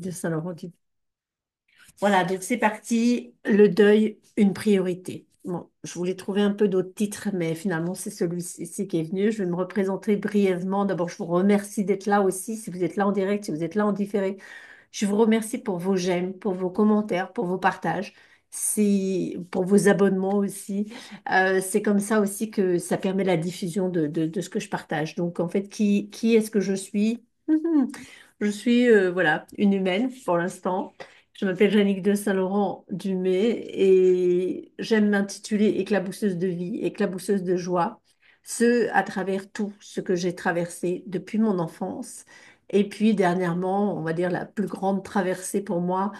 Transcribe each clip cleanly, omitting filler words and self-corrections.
De Saint-Laurent. Voilà, donc c'est parti. Le deuil, une priorité. Bon, je voulais trouver un peu d'autres titres, mais finalement, c'est celui-ci qui est venu. Je vais me représenter brièvement. D'abord, je vous remercie d'être là aussi, si vous êtes là en direct, si vous êtes là en différé. Je vous remercie pour vos j'aime, pour vos commentaires, pour vos partages, pour vos abonnements aussi. C'est comme ça aussi que ça permet la diffusion de ce que je partage. Donc, en fait, qui est-ce que je suis? Je suis, voilà, une humaine pour l'instant. Je m'appelle Jannick de Saint-Laurent-du-May et j'aime m'intituler éclabousseuse de vie, éclabousseuse de joie, ce à travers tout ce que j'ai traversé depuis mon enfance. Et puis dernièrement, on va dire la plus grande traversée pour moi,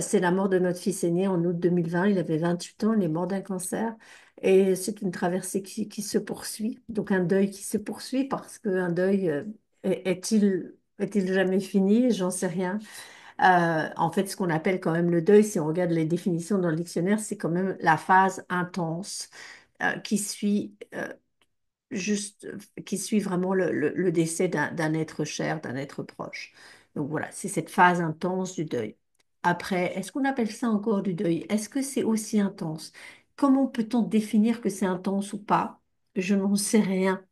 c'est la mort de notre fils aîné en août 2020. Il avait 28 ans, il est mort d'un cancer. Et c'est une traversée qui se poursuit, donc un deuil qui se poursuit parce qu'un deuil, est-il jamais fini? J'en sais rien. En fait, ce qu'on appelle quand même le deuil, si on regarde les définitions dans le dictionnaire, c'est quand même la phase intense qui suit qui suit vraiment le décès d'un être cher, d'un être proche. Donc voilà, c'est cette phase intense du deuil. Après, est-ce qu'on appelle ça encore du deuil? Est-ce que c'est aussi intense? Comment peut-on définir que c'est intense ou pas? Je n'en sais rien.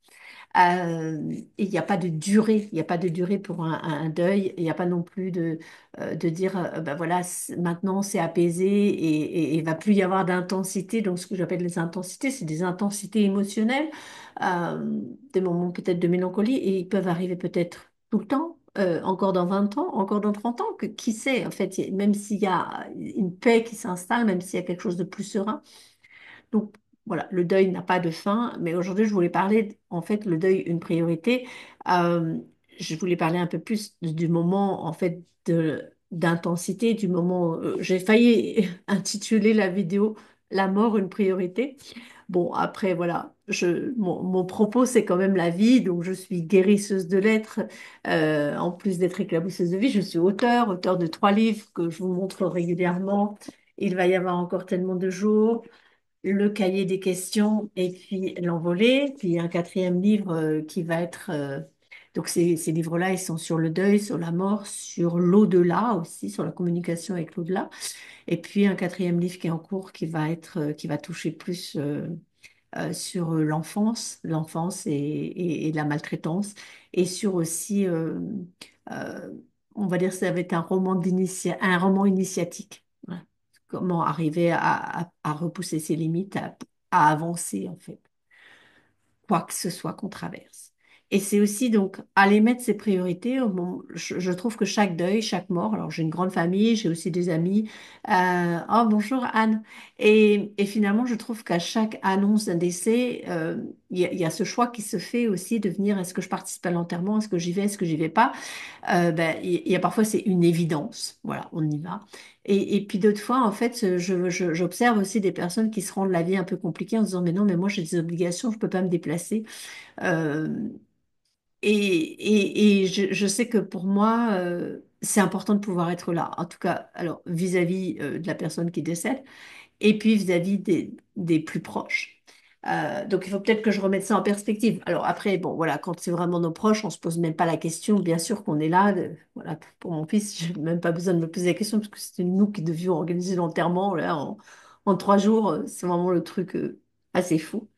Et il n'y a pas de durée, il n'y a pas de durée pour un deuil, il n'y a pas non plus de dire, ben voilà, maintenant c'est apaisé et il va plus y avoir d'intensité. Donc ce que j'appelle les intensités, c'est des intensités émotionnelles, des moments peut-être de mélancolie et ils peuvent arriver peut-être tout le temps. Encore dans 20 ans, encore dans 30 ans, qui sait, en fait, même s'il y a une paix qui s'installe, même s'il y a quelque chose de plus serein, donc voilà, le deuil n'a pas de fin, mais aujourd'hui je voulais parler, en fait, le deuil, une priorité. Euh, je voulais parler un peu plus du moment, en fait, d'intensité, du moment. J'ai failli intituler la vidéo La mort, une priorité. Bon, après, voilà, mon propos, c'est quand même la vie, donc je suis guérisseuse de lettres, en plus d'être éclabousseuse de vie, je suis auteur de 3 livres que je vous montre régulièrement. Il va y avoir encore tellement de jours, le cahier des questions et puis l'envolée, puis un quatrième livre qui va être... donc ces livres-là, ils sont sur le deuil, sur la mort, sur l'au-delà aussi, sur la communication avec l'au-delà. Et puis un quatrième livre qui est en cours qui va toucher plus sur l'enfance et la maltraitance, et sur aussi, euh, on va dire, ça va être un roman initiatique. Voilà. Comment arriver à repousser ses limites, à avancer en fait quoi que ce soit qu'on traverse. Et c'est aussi donc aller mettre ses priorités. Je trouve que chaque deuil, chaque mort, alors j'ai une grande famille, j'ai aussi des amis. Oh, bonjour Anne. Et finalement, je trouve qu'à chaque annonce d'un décès, il y a ce choix qui se fait aussi de venir, est-ce que je participe à l'enterrement, est-ce que j'y vais, est-ce que j'y vais pas? Ben, il y a parfois, c'est une évidence. Voilà, on y va. Et puis d'autres fois, en fait, j'observe aussi des personnes qui se rendent la vie un peu compliquée en se disant, mais non, mais moi j'ai des obligations, je peux pas me déplacer. Euh, et je sais que pour moi, c'est important de pouvoir être là. En tout cas, alors vis-à-vis de la personne qui décède et puis vis-à-vis des plus proches. Donc il faut peut-être que je remette ça en perspective. Alors après, bon, voilà, quand c'est vraiment nos proches, on se pose même pas la question. Bien sûr qu'on est là. Voilà, pour mon fils, je n'ai même pas besoin de me poser la question parce que c'était nous qui devions organiser l'enterrement là, en 3 jours. C'est vraiment le truc assez fou.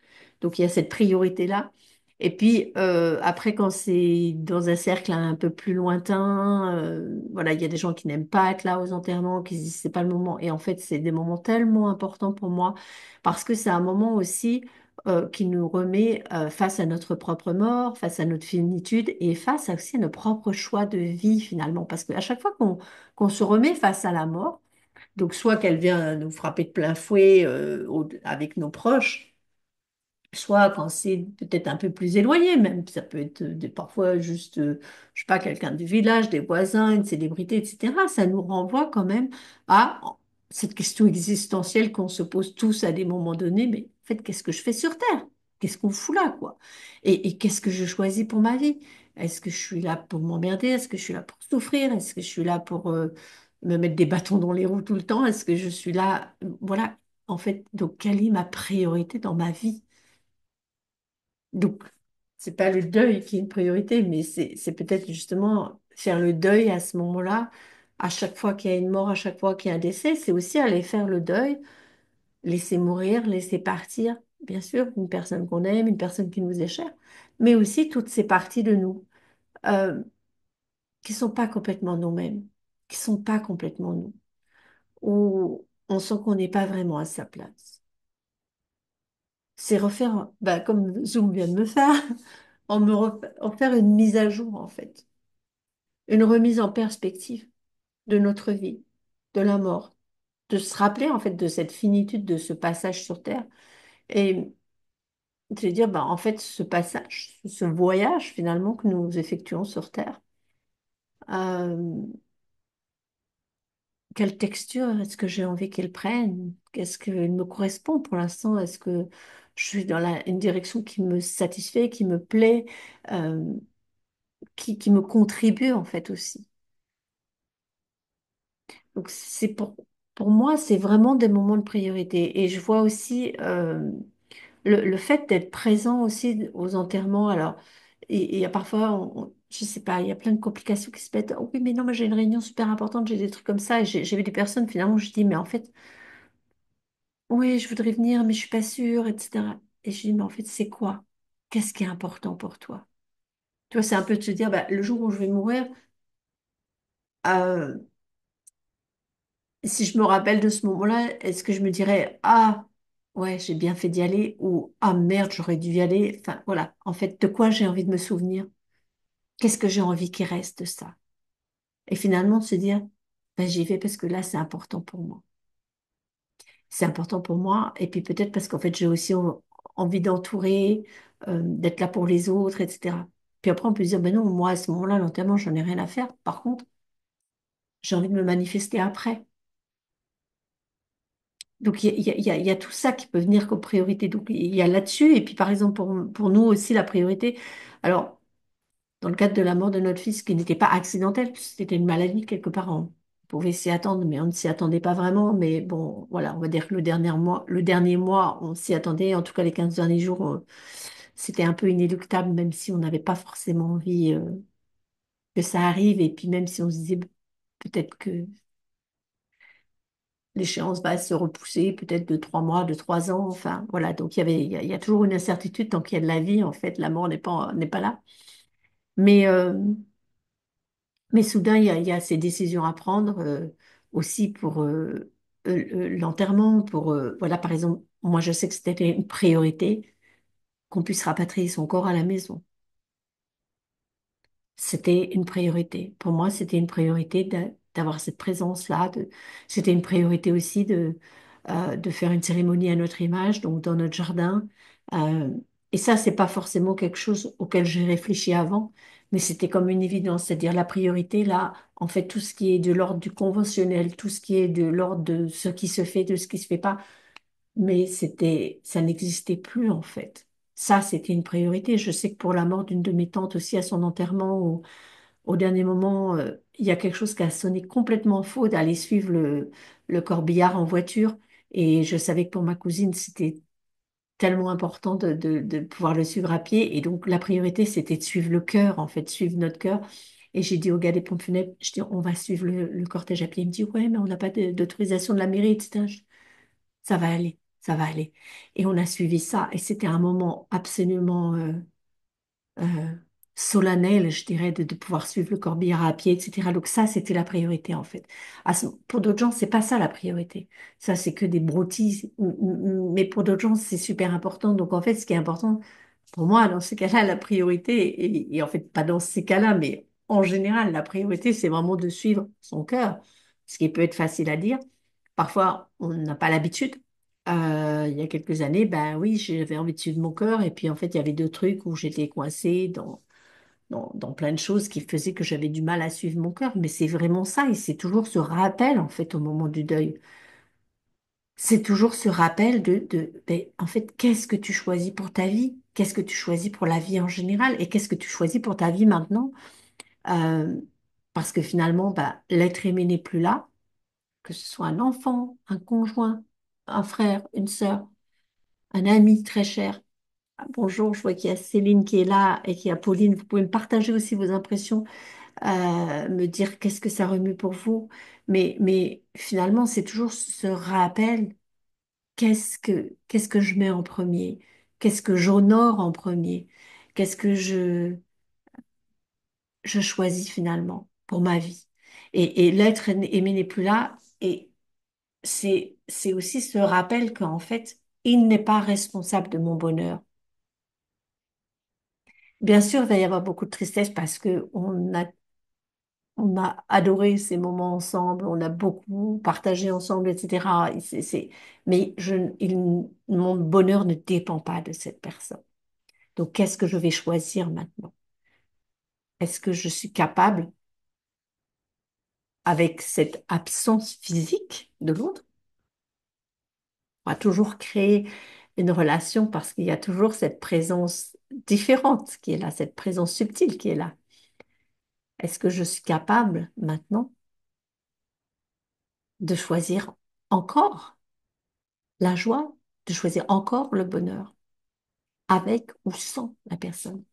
Donc il y a cette priorité-là. Et puis après, quand c'est dans un cercle un peu plus lointain, voilà, il y a des gens qui n'aiment pas être là aux enterrements, qui se disent c'est pas le moment. Et en fait, c'est des moments tellement importants pour moi parce que c'est un moment aussi qui nous remet face à notre propre mort, face à notre finitude et face aussi à nos propres choix de vie finalement. Parce qu'à chaque fois qu'on se remet face à la mort, donc soit qu'elle vient nous frapper de plein fouet avec nos proches, soit quand c'est peut-être un peu plus éloigné même, ça peut être parfois juste, je sais pas, quelqu'un du village, des voisins, une célébrité, etc. Ça nous renvoie quand même à cette question existentielle qu'on se pose tous à des moments donnés, mais en fait, qu'est-ce que je fais sur Terre? Qu'est-ce qu'on fout là, quoi? Et qu'est-ce que je choisis pour ma vie? Est-ce que je suis là pour m'emmerder? Est-ce que je suis là pour souffrir? Est-ce que je suis là pour me mettre des bâtons dans les roues tout le temps? Est-ce que je suis là, voilà, en fait, donc quelle est ma priorité dans ma vie? Donc, c'est pas le deuil qui est une priorité, mais c'est peut-être justement faire le deuil à ce moment-là, à chaque fois qu'il y a une mort, à chaque fois qu'il y a un décès, c'est aussi aller faire le deuil, laisser mourir, laisser partir, bien sûr, une personne qu'on aime, une personne qui nous est chère, mais aussi toutes ces parties de nous euh, qui sont pas complètement nous-mêmes, qui sont pas complètement nous, où on sent qu'on n'est pas vraiment à sa place. C'est refaire, bah, comme Zoom vient de me faire, en faire une mise à jour, en fait, une remise en perspective de notre vie, de la mort, de se rappeler, en fait, de cette finitude, de ce passage sur Terre, et de se dire, bah, en fait, ce passage, ce voyage, finalement, que nous effectuons sur Terre, euh, quelle texture est-ce que j'ai envie qu'elle prenne? Qu'est-ce qu'il me correspond pour l'instant? Est-ce que je suis dans une direction qui me satisfait, qui me plaît, euh, qui me contribue en fait aussi? Donc pour moi, c'est vraiment des moments de priorité. Et je vois aussi le fait d'être présent aussi aux enterrements. Alors, il y a parfois, je sais pas, il y a plein de complications qui se mettent. Oh oui, mais non, moi j'ai une réunion super importante, j'ai des trucs comme ça. Et j'ai vu des personnes, finalement, je dis, mais en fait, oui, je voudrais venir, mais je suis pas sûre, etc. Et je dis, mais en fait, c'est quoi? Qu'est-ce qui est important pour toi? Tu vois, c'est un peu de se dire, bah, le jour où je vais mourir, euh, si je me rappelle de ce moment-là, est-ce que je me dirais, ah, ouais, j'ai bien fait d'y aller, ou ah, merde, j'aurais dû y aller. Enfin, voilà, en fait, de quoi j'ai envie de me souvenir? Qu'est-ce que j'ai envie qu'il reste de ça? Et finalement, de se dire, bah, j'y vais parce que là, c'est important pour moi. C'est important pour moi. Et puis peut-être parce qu'en fait, j'ai aussi envie d'entourer, d'être là pour les autres, etc. Puis après, on peut se dire, ben non, moi, à ce moment-là, l'enterrement, j'en ai rien à faire. Par contre, j'ai envie de me manifester après. Donc, il y a tout ça qui peut venir comme priorité. Donc, il y a là-dessus. Et puis, par exemple, pour nous aussi, la priorité. Alors, dans le cadre de la mort de notre fils, qui n'était pas accidentelle, puisque c'était une maladie quelque part, on pouvait s'y attendre, mais on ne s'y attendait pas vraiment. Mais bon, voilà, on va dire que le dernier mois, on s'y attendait. En tout cas, les 15 derniers jours, c'était un peu inéluctable, même si on n'avait pas forcément envie que ça arrive. Et puis même si on se disait peut-être que l'échéance va se repousser, peut-être de 3 mois, de 3 ans. Enfin, voilà. Donc il y a toujours une incertitude tant qu'il y a de la vie. En fait, la mort n'est pas là. Mais Mais soudain, il y a ces décisions à prendre aussi pour l'enterrement, pour, voilà, par exemple, moi je sais que c'était une priorité qu'on puisse rapatrier son corps à la maison. C'était une priorité. Pour moi, c'était une priorité d'avoir cette présence-là. C'était une priorité aussi de faire une cérémonie à notre image, donc dans notre jardin. Euh, et ça, c'est pas forcément quelque chose auquel j'ai réfléchi avant, mais c'était comme une évidence. C'est-à-dire la priorité, là, en fait, tout ce qui est de l'ordre du conventionnel, tout ce qui est de l'ordre de ce qui se fait, de ce qui se fait pas, mais ça n'existait plus, en fait. Ça, c'était une priorité. Je sais que pour la mort d'une de mes tantes aussi à son enterrement, au dernier moment, il y a quelque chose qui a sonné complètement faux d'aller suivre le corbillard en voiture. Et je savais que pour ma cousine, c'était tellement important de pouvoir le suivre à pied. Et donc, la priorité, c'était de suivre le cœur, en fait, suivre notre cœur. Et j'ai dit au gars des pompes funèbres, je dis, on va suivre le cortège à pied. Il me dit, ouais, mais on n'a pas d'autorisation de la mairie, etc. Ça va aller, ça va aller. Et on a suivi ça. Et c'était un moment absolument euh, solennel, je dirais, de pouvoir suivre le corbillard à pied, etc. Donc ça, c'était la priorité en fait. Pour d'autres gens, c'est pas ça la priorité. Ça, c'est que des broutilles. Mais pour d'autres gens, c'est super important. Donc en fait, ce qui est important pour moi, dans ces cas-là, la priorité, et en fait, pas dans ces cas-là, mais en général, la priorité, c'est vraiment de suivre son cœur, ce qui peut être facile à dire. Parfois, on n'a pas l'habitude. Il y a quelques années, ben oui, j'avais envie de suivre mon cœur, et puis en fait, il y avait deux trucs où j'étais coincée dans plein de choses qui faisaient que j'avais du mal à suivre mon cœur. Mais c'est vraiment ça, et c'est toujours ce rappel, en fait, au moment du deuil. C'est toujours ce rappel ben, en fait, qu'est-ce que tu choisis pour ta vie? Qu'est-ce que tu choisis pour la vie en général? Et qu'est-ce que tu choisis pour ta vie maintenant? Euh, Parce que finalement, ben, l'être aimé n'est plus là, que ce soit un enfant, un conjoint, un frère, une sœur, un ami très cher. Ah, bonjour, je vois qu'il y a Céline qui est là et qu'il y a Pauline. Vous pouvez me partager aussi vos impressions. me dire qu'est-ce que ça remue pour vous. Mais finalement, c'est toujours ce rappel, qu'est-ce que je mets en premier? Qu'est-ce que j'honore en premier? Qu'est-ce que je choisis finalement pour ma vie? Et l'être aimé n'est plus là. Et c'est aussi ce rappel qu'en fait, il n'est pas responsable de mon bonheur. Bien sûr, il va y avoir beaucoup de tristesse parce que on a adoré ces moments ensemble, on a beaucoup partagé ensemble, etc. Mais mon bonheur ne dépend pas de cette personne. Donc, qu'est-ce que je vais choisir maintenant? Est-ce que je suis capable, avec cette absence physique de l'autre, on va toujours créer une relation parce qu'il y a toujours cette présence différente qui est là, cette présence subtile qui est là. Est-ce que je suis capable maintenant de choisir encore la joie, de choisir encore le bonheur, avec ou sans la personne,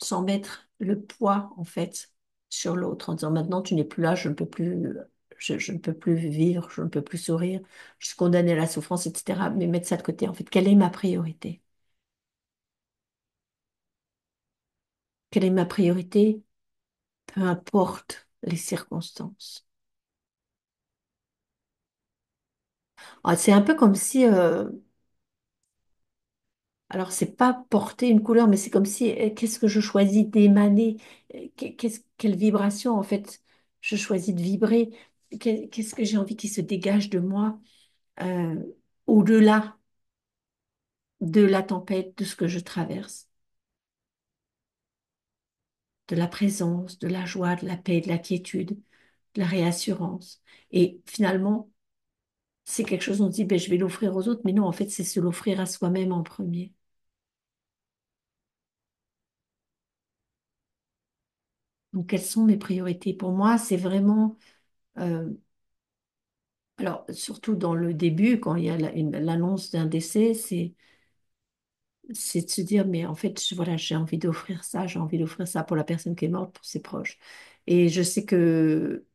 sans mettre le poids, en fait, sur l'autre, en disant maintenant tu n'es plus là, je ne peux plus vivre, je ne peux plus sourire, je suis condamnée à la souffrance, etc. Mais mettre ça de côté, en fait, quelle est ma priorité? Quelle est ma priorité? Peu importe les circonstances. Ah, c'est un peu comme si, alors, c'est pas porter une couleur, mais c'est comme si, qu'est-ce que je choisis d'émaner? Quelle vibration, en fait, je choisis de vibrer? Qu'est-ce que j'ai envie qui se dégage de moi, euh, au-delà de la tempête, de ce que je traverse, de la présence, de la joie, de la paix, de la quiétude, de la réassurance. Et finalement, c'est quelque chose, on se dit, ben, je vais l'offrir aux autres, mais non, en fait, c'est se l'offrir à soi-même en premier. Donc, quelles sont mes priorités? Pour moi, c'est vraiment... euh, Alors, surtout dans le début, quand il y a l'annonce d'un décès, c'est de se dire, mais en fait, voilà, j'ai envie d'offrir ça pour la personne qui est morte, pour ses proches. Et je sais que,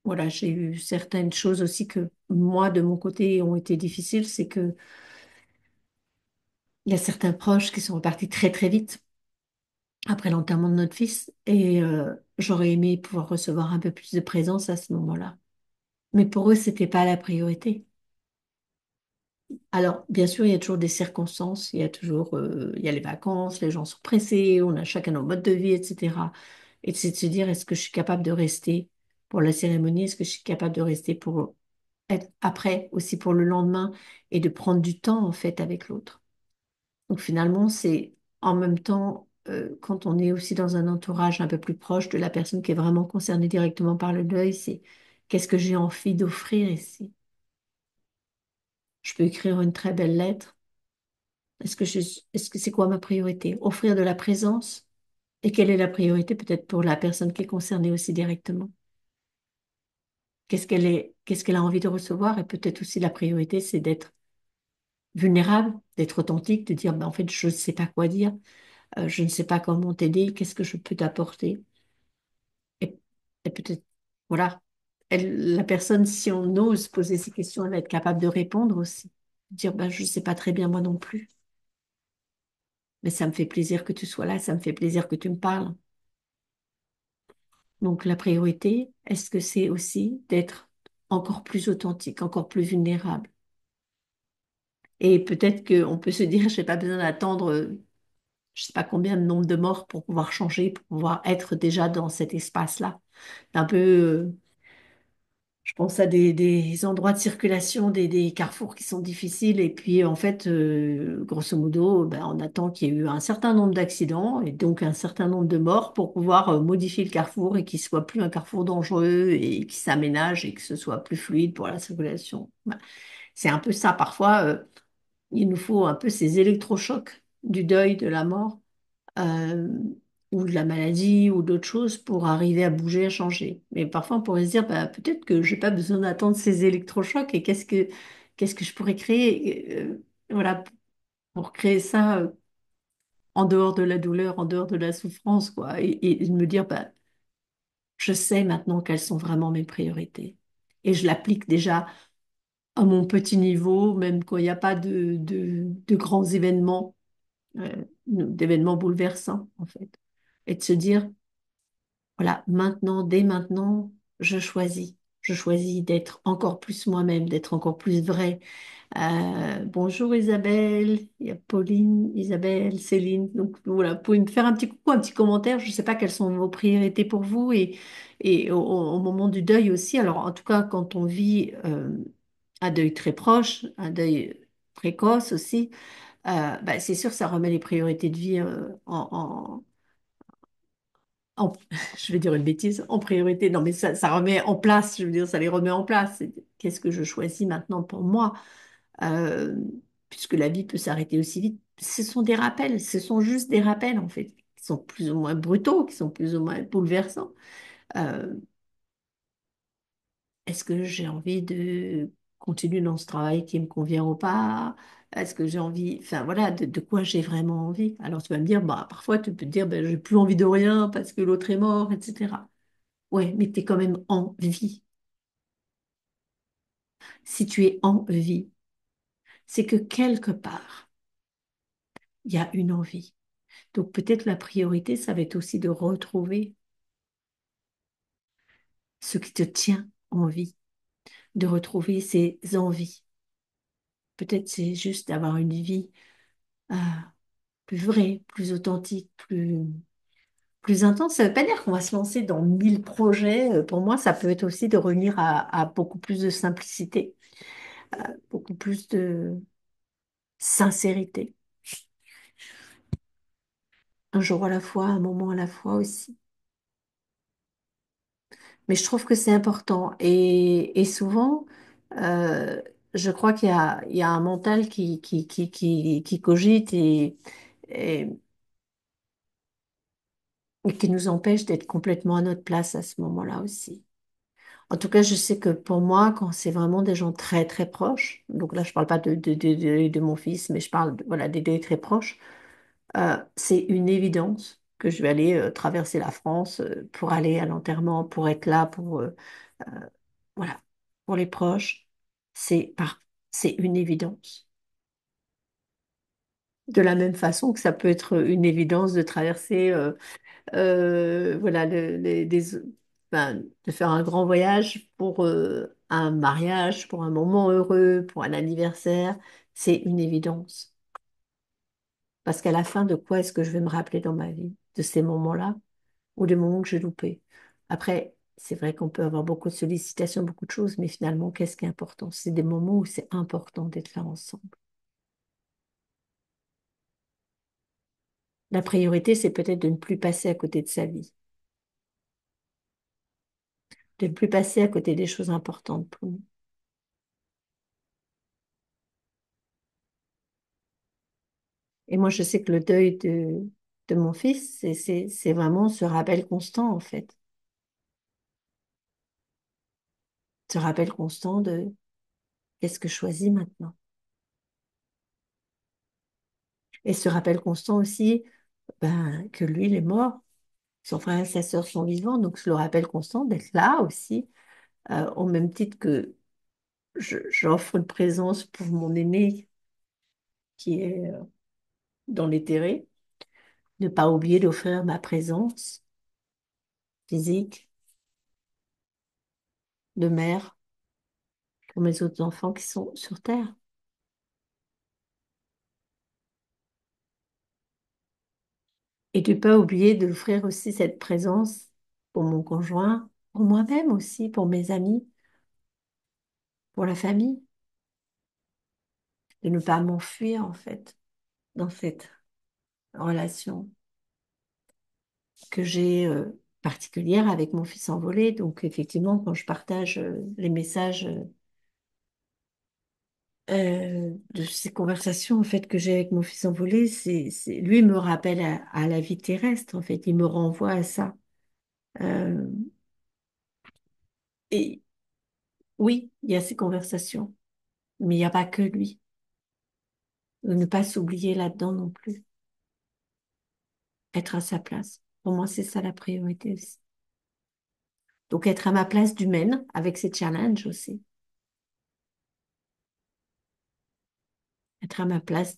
voilà, j'ai eu certaines choses aussi que moi, de mon côté, ont été difficiles. C'est que il y a certains proches qui sont repartis très, très vite après l'enterrement de notre fils. Et j'aurais aimé pouvoir recevoir un peu plus de présence à ce moment-là. Mais pour eux, c'était pas la priorité. Alors, bien sûr, il y a toujours des circonstances, il y a toujours, il y a les vacances, les gens sont pressés, on a chacun nos modes de vie, etc. Et c'est de se dire, est-ce que je suis capable de rester pour la cérémonie? Est-ce que je suis capable de rester pour être après, aussi pour le lendemain, et de prendre du temps, en fait, avec l'autre. Donc, finalement, c'est en même temps, quand on est aussi dans un entourage un peu plus proche de la personne qui est vraiment concernée directement par le deuil, c'est qu'est-ce que j'ai envie d'offrir ici? Je peux écrire une très belle lettre. Est-ce que c'est quoi ma priorité? Offrir de la présence? Et quelle est la priorité peut-être pour la personne qui est concernée aussi directement? Qu'est-ce qu'elle a envie de recevoir? Et peut-être aussi la priorité, c'est d'être vulnérable, d'être authentique, de dire, ben, en fait, je ne sais pas quoi dire, je ne sais pas comment t'aider, qu'est-ce que je peux t'apporter? Et, et peut-être, voilà, la personne, si on ose poser ces questions, elle va être capable de répondre aussi. Dire, ben, je ne sais pas très bien moi non plus, mais ça me fait plaisir que tu sois là, ça me fait plaisir que tu me parles. Donc la priorité, est-ce que c'est aussi d'être encore plus authentique, encore plus vulnérable? Et peut-être qu'on peut se dire, je n'ai pas besoin d'attendre, je ne sais pas combien de nombre de morts pour pouvoir changer, pour pouvoir être déjà dans cet espace-là. Un peu, je pense à des endroits de circulation, des carrefours qui sont difficiles. Et puis, en fait, grosso modo, ben, on attend qu'il y ait eu un certain nombre d'accidents et donc un certain nombre de morts pour pouvoir modifier le carrefour et qu'il soit plus un carrefour dangereux et qu'il s'aménage et que ce soit plus fluide pour la circulation. Voilà. C'est un peu ça. Parfois, il nous faut un peu ces électrochocs du deuil, de la mort euh, ou de la maladie ou d'autres choses pour arriver à bouger, à changer. Mais parfois, on pourrait se dire, bah, peut-être que j'ai pas besoin d'attendre ces électrochocs et qu'est-ce que je pourrais créer voilà, pour créer ça en dehors de la douleur, en dehors de la souffrance, quoi. Et de me dire, bah, Je sais maintenant quelles sont vraiment mes priorités. Et je l'applique déjà à mon petit niveau, même quand il n'y a pas de grands événements, d'événements bouleversants, en fait. Et de se dire, voilà, maintenant, dès maintenant, je choisis. Je choisis d'être encore plus moi-même, d'être encore plus vrai. Bonjour Isabelle, il y a Pauline, Isabelle, Céline. Donc voilà, vous pouvez me faire un petit coucou, un petit commentaire. Je ne sais pas quelles sont vos priorités pour vous et au moment du deuil aussi. Alors en tout cas, quand on vit un deuil très proche, un deuil précoce aussi, bah, c'est sûr, ça remet les priorités de vie en- je vais dire une bêtise, en priorité. Non, mais ça remet en place, je veux dire, ça les remet en place. Qu'est-ce que je choisis maintenant pour moi? Euh, Puisque la vie peut s'arrêter aussi vite. Ce sont des rappels, ce sont juste des rappels, en fait, qui sont plus ou moins brutaux, qui sont plus ou moins bouleversants. Euh, Est-ce que j'ai envie de continuer dans ce travail qui me convient ou pas? Est-ce que j'ai envie, enfin voilà, de quoi j'ai vraiment envie? Alors tu vas me dire, bah, parfois tu peux te dire, ben, j'ai plus envie de rien parce que l'autre est mort, etc. Ouais, mais tu es quand même en vie. Si tu es en vie, c'est que quelque part, il y a une envie. Donc peut-être la priorité, ça va être aussi de retrouver ce qui te tient en vie, de retrouver ces envies. Peut-être c'est juste d'avoir une vie euh, plus vraie, plus authentique, plus intense. Ça ne veut pas dire qu'on va se lancer dans 1000 projets. Pour moi, ça peut être aussi de revenir à beaucoup plus de simplicité, beaucoup plus de sincérité. Un jour à la fois, un moment à la fois aussi. Mais je trouve que c'est important. Et souvent, euh, je crois qu'il y a un mental qui cogite et, et qui nous empêche d'être complètement à notre place à ce moment-là aussi. En tout cas, je sais que pour moi, quand c'est vraiment des gens très très proches, donc là je parle pas de mon fils, mais je parle voilà, des deux très proches, c'est une évidence que je vais aller traverser la France pour aller à l'enterrement, pour être là, euh, voilà, pour les proches, c'est une évidence. De la même façon que ça peut être une évidence de traverser, voilà, enfin, de faire un grand voyage pour un mariage, pour un moment heureux, pour un anniversaire, c'est une évidence. Parce qu'à la fin, de quoi est-ce que je vais me rappeler dans ma vie? De ces moments-là ou des moments que j'ai loupés? Après, c'est vrai qu'on peut avoir beaucoup de sollicitations, beaucoup de choses, mais finalement, qu'est-ce qui est important? C'est des moments où c'est important d'être là ensemble. La priorité, c'est peut-être de ne plus passer à côté de sa vie, de ne plus passer à côté des choses importantes pour nous. Et moi, je sais que le deuil de mon fils, c'est vraiment ce rappel constant, en fait. Ce rappel constant de qu'est-ce que je choisis maintenant? Et ce rappel constant aussi, ben, que lui, il est mort. Son frère et sa sœur sont vivants, donc je le rappelle constant d'être là aussi, au même titre que j'offre une présence pour mon aîné qui est dans les terrés. Ne pas oublier d'offrir ma présence physique de mère pour mes autres enfants qui sont sur Terre. Et de ne pas oublier d'offrir aussi cette présence pour mon conjoint, pour moi-même aussi, pour mes amis, pour la famille. De ne pas m'enfuir en fait dans cette relation que j'ai particulière avec mon fils envolé. Donc effectivement, quand je partage les messages de ces conversations en fait que j'ai avec mon fils envolé, lui me rappelle à la vie terrestre en fait. Il me renvoie à ça. Euh, et oui, il y a ces conversations, mais il n'y a pas que lui. De ne pas s'oublier là-dedans non plus. Être à sa place. Pour moi, c'est ça la priorité aussi. Donc être à ma place d'humaine avec ces challenges aussi. Être à ma place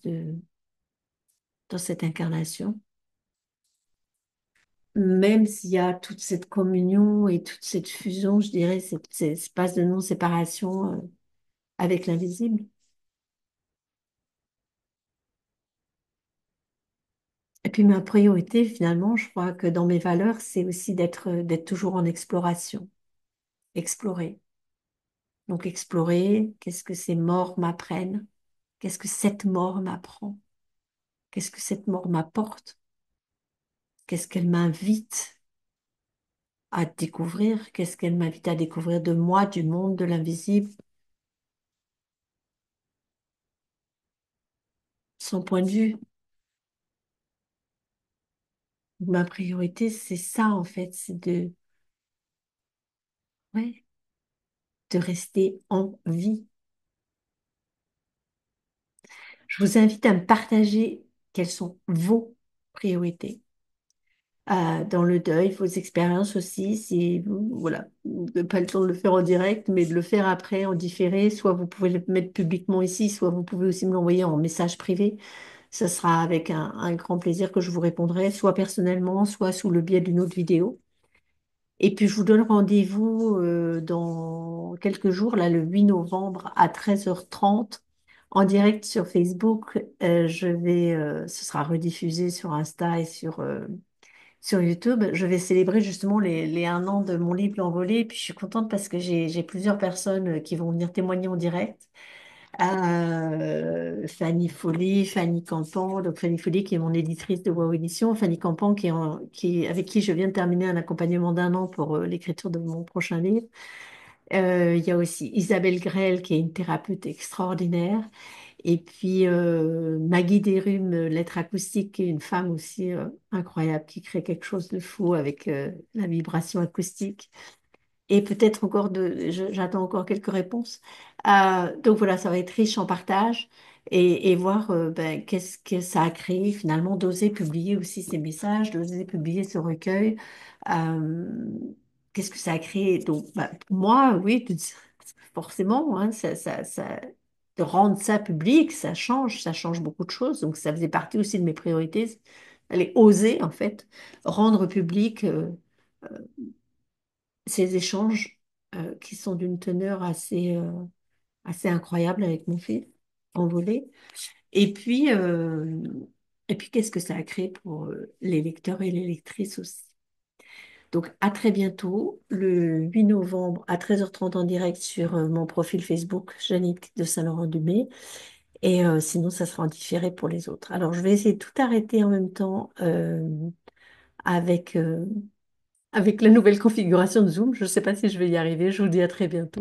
dans cette incarnation. Même s'il y a toute cette communion et toute cette fusion, je dirais, cet espace de non-séparation avec l'invisible. Et puis ma priorité, finalement, je crois que dans mes valeurs, c'est aussi d'être toujours en exploration. Explorer. Donc explorer, qu'est-ce que ces morts m'apprennent? Qu'est-ce que cette mort m'apprend? Qu'est-ce que cette mort m'apporte? Qu'est-ce qu'elle m'invite à découvrir? Qu'est-ce qu'elle m'invite à découvrir de moi, du monde, de l'invisible, son point de vue? Ma priorité, c'est ça en fait, c'est ouais, de rester en vie. Je vous invite à me partager quelles sont vos priorités dans le deuil, vos expériences aussi, si vous, voilà, vous n'avez pas le temps de le faire en direct, mais de le faire après en différé, soit vous pouvez le mettre publiquement ici, soit vous pouvez aussi me l'envoyer en message privé. Ce sera avec un grand plaisir que je vous répondrai, soit personnellement, soit sous le biais d'une autre vidéo. Et puis, je vous donne rendez-vous dans quelques jours, là, le 8 novembre à 13h30 en direct sur Facebook. Ce sera rediffusé sur Insta et sur YouTube. Je vais célébrer justement les 1 an de mon livre L'Envolée. Et puis, je suis contente parce que j'ai plusieurs personnes qui vont venir témoigner en direct. Fanny Folly, Fanny Campan, donc Fanny Folly qui est mon éditrice de Wow Édition, Fanny Campan avec qui je viens de terminer un accompagnement d'1 an pour l'écriture de mon prochain livre. Il y a aussi Isabelle Grell qui est une thérapeute extraordinaire. Et puis Maggie Desrhumes, lettre acoustique, qui est une femme aussi incroyable qui crée quelque chose de fou avec la vibration acoustique. Et peut-être j'attends encore quelques réponses. Donc voilà, ça va être riche en partage et voir ben, qu'est-ce que ça a créé finalement d'oser publier aussi ces messages, d'oser publier ce recueil. Euh, Qu'est-ce que ça a créé? Donc ben, pour moi, oui, forcément, hein, de rendre ça public, ça change beaucoup de choses. Donc ça faisait partie aussi de mes priorités, aller oser en fait rendre public. Ces échanges qui sont d'une teneur assez incroyable avec mon fils envolé. Et puis, euh, et puis qu'est-ce que ça a créé pour les lecteurs et les lectrices aussi. Donc, à très bientôt, le 8 novembre à 13h30 en direct sur mon profil Facebook, Jeannick de Saint-Laurent-du-May. Et sinon, ça sera en différé pour les autres. Alors, je vais essayer de tout arrêter en même temps avec, euh, avec la nouvelle configuration de Zoom. Je ne sais pas si je vais y arriver. Je vous dis à très bientôt.